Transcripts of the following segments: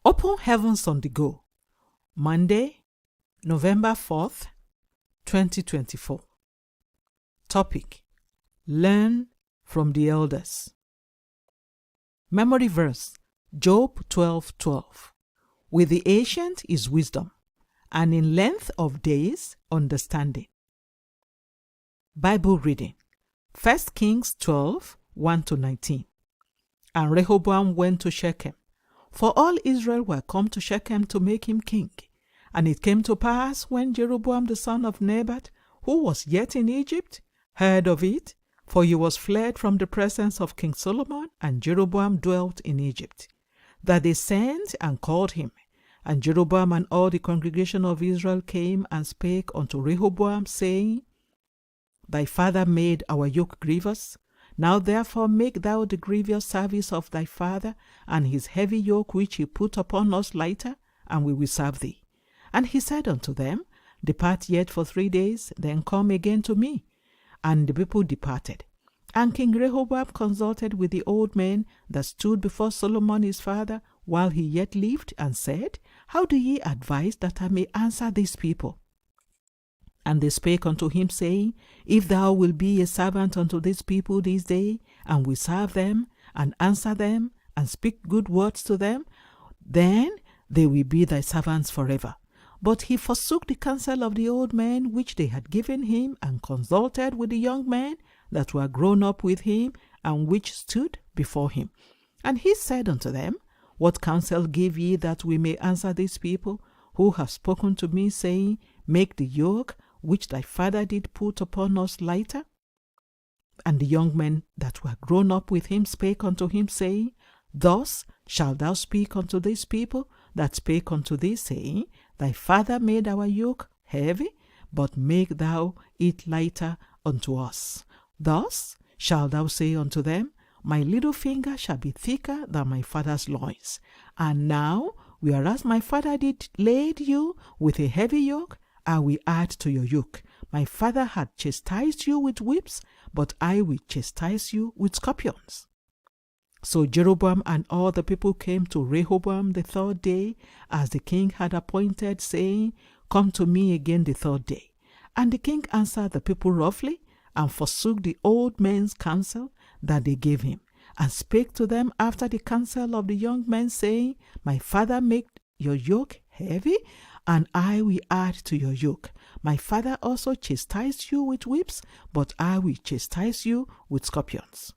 Open Heavens on the Go, Monday, November 4th, 2024. Topic: Learn from the elders. Memory verse: Job 12:12. With the ancient is wisdom, and in length of days understanding. Bible reading: 1 Kings 12:1-19. And Rehoboam went to Shechem, for all Israel were come to Shechem to make him king. And it came to pass, when Jeroboam the son of Nebat, who was yet in Egypt, heard of it, for he was fled from the presence of King Solomon, and Jeroboam dwelt in Egypt, that they sent and called him. And Jeroboam and all the congregation of Israel came and spake unto Rehoboam, saying, Thy father made our yoke grievous. Now therefore make thou the grievous service of thy father, and his heavy yoke which he put upon us lighter, and we will serve thee. And he said unto them, Depart yet for 3 days, then come again to me. And the people departed. And King Rehoboam consulted with the old men that stood before Solomon his father, while he yet lived, and said, How do ye advise that I may answer these people? And they spake unto him, saying, If thou wilt be a servant unto these people this day, and will serve them, and answer them, and speak good words to them, then they will be thy servants forever. But he forsook the counsel of the old men which they had given him, and consulted with the young men that were grown up with him, and which stood before him. And he said unto them, What counsel give ye that we may answer these people, who have spoken to me, saying, Make the yoke which thy father did put upon us lighter? And the young men that were grown up with him spake unto him, saying, Thus shalt thou speak unto these people that spake unto thee, saying, Thy father made our yoke heavy, but make thou it lighter unto us. Thus shalt thou say unto them, My little finger shall be thicker than my father's loins. And now, whereas my father did lade you with a heavy yoke, I will add to your yoke. My father had chastised you with whips, but I will chastise you with scorpions. So Jeroboam and all the people came to Rehoboam the 3rd day, as the king had appointed, saying, Come to me again the 3rd day. And the king answered the people roughly, and forsook the old men's counsel that they gave him, and spake to them after the counsel of the young men, saying, My father made your yoke heavy, and I will add to your yoke. My father also chastised you with whips, but I will chastise you with scorpions.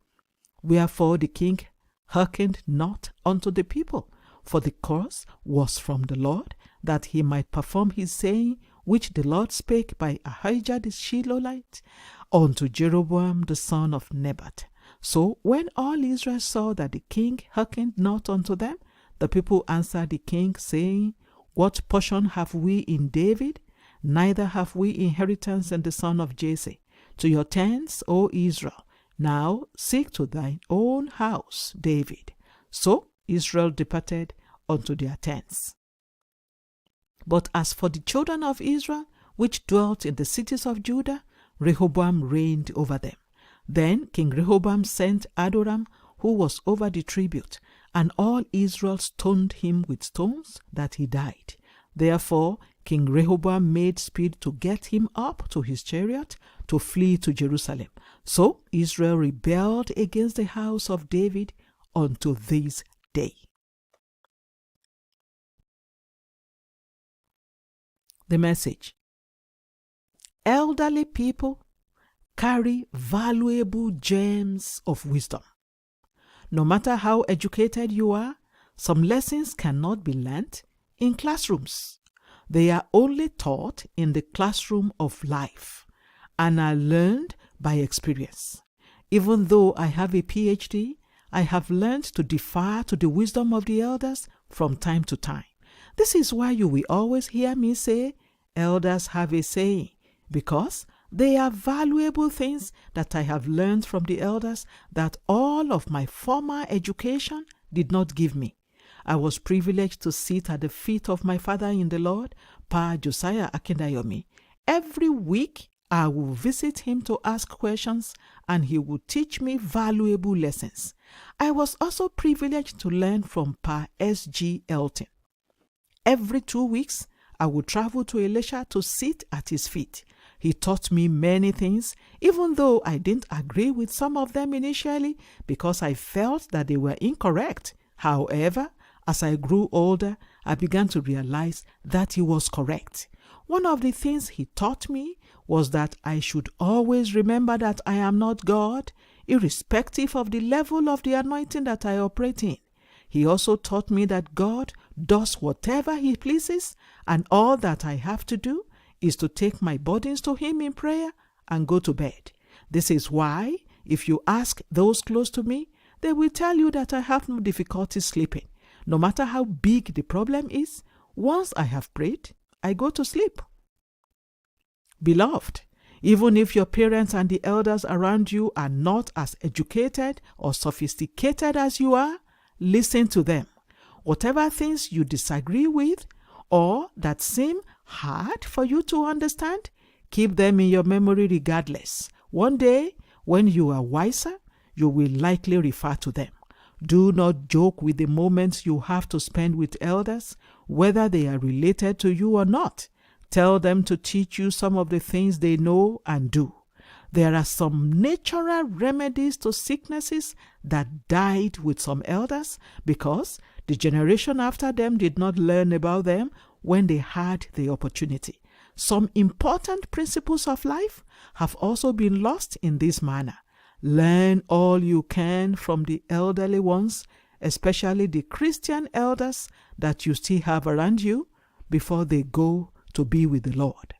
Wherefore the king hearkened not unto the people, for the curse was from the Lord, that he might perform his saying, which the Lord spake by Ahijah the Shilonite unto Jeroboam the son of Nebat. So when all Israel saw that the king hearkened not unto them, the people answered the king, saying, What portion have we in David? Neither have we inheritance in the son of Jesse. To your tents, O Israel. Now seek to thine own house, David. So Israel departed unto their tents. But as for the children of Israel, which dwelt in the cities of Judah, Rehoboam reigned over them. Then King Rehoboam sent Adoram, who was over the tribute, and all Israel stoned him with stones, that he died. Therefore King Rehoboam made speed to get him up to his chariot to flee to Jerusalem. So Israel rebelled against the house of David unto this day. The message: Elderly people carry valuable gems of wisdom. No matter how educated you are, some lessons cannot be learnt in classrooms. They are only taught in the classroom of life and are learned by experience. Even though I have a PhD, I have learned to defer to the wisdom of the elders from time to time. This is why you will always hear me say, Elders have a saying, because they are valuable things that I have learned from the elders that all of my former education did not give me. I was privileged to sit at the feet of my father in the Lord, Pa Josiah Akindayomi. Every week, I will visit him to ask questions, and he will teach me valuable lessons. I was also privileged to learn from Pa S.G. Elton. every 2 weeks, I would travel to Elisha to sit at his feet. He taught me many things, even though I didn't agree with some of them initially because I felt that they were incorrect. However, as I grew older, I began to realize that he was correct. One of the things he taught me was that I should always remember that I am not God, irrespective of the level of the anointing that I operate in. He also taught me that God does whatever he pleases, and all that I have to do is to take my burdens to him in prayer and go to bed. This is why, if you ask those close to me, they will tell you that I have no difficulty sleeping. No matter how big the problem is, once I have prayed, I go to sleep. Beloved, even if your parents and the elders around you are not as educated or sophisticated as you are, listen to them. Whatever things you disagree with or that seem hard for you to understand, keep them in your memory regardless. One day, when you are wiser, you will likely refer to them. Do not joke with the moments you have to spend with elders, whether they are related to you or not. Tell them to teach you some of the things they know and do. There are some natural remedies to sicknesses that died with some elders because the generation after them did not learn about them when they had the opportunity. Some important principles of life have also been lost in this manner. Learn all you can from the elderly ones, especially the Christian elders that you still have around you before they go to be with the Lord.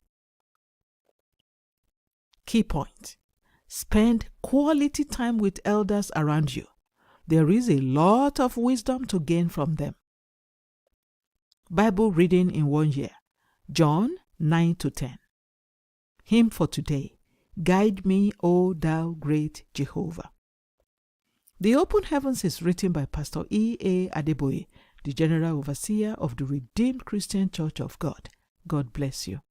Key point: spend quality time with elders around you. There is a lot of wisdom to gain from them. Bible reading in 1 year: John 9-10. Hymn for today: Guide me, O thou great Jehovah. The Open Heavens is written by Pastor E.A. Adeboye, the General Overseer of the Redeemed Christian Church of God. God bless you.